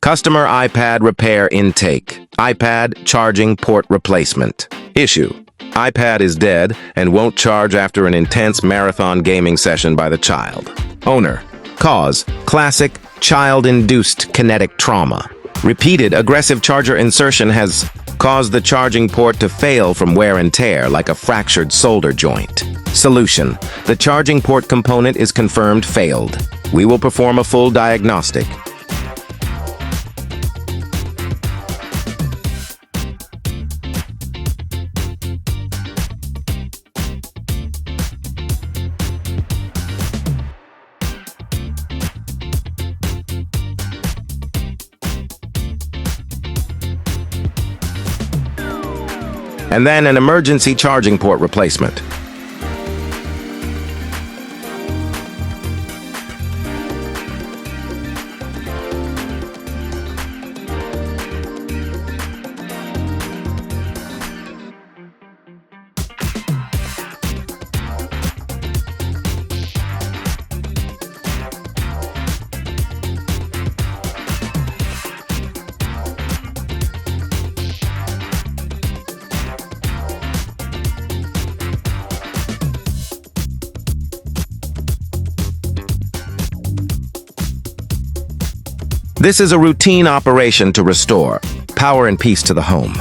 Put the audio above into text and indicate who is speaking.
Speaker 1: Customer iPad repair intake. iPad charging port replacement. Issue: iPad is dead and won't charge after an intense marathon gaming session by the child. Owner: cause: classic child-induced kinetic trauma. Repeated aggressive charger insertion has caused the charging port to fail from wear and tear like a fractured solder joint. Solution: the charging port component is confirmed failed. We will perform a full diagnostic. And then an emergency charging port replacement. This is a routine operation to restore power and peace to the home.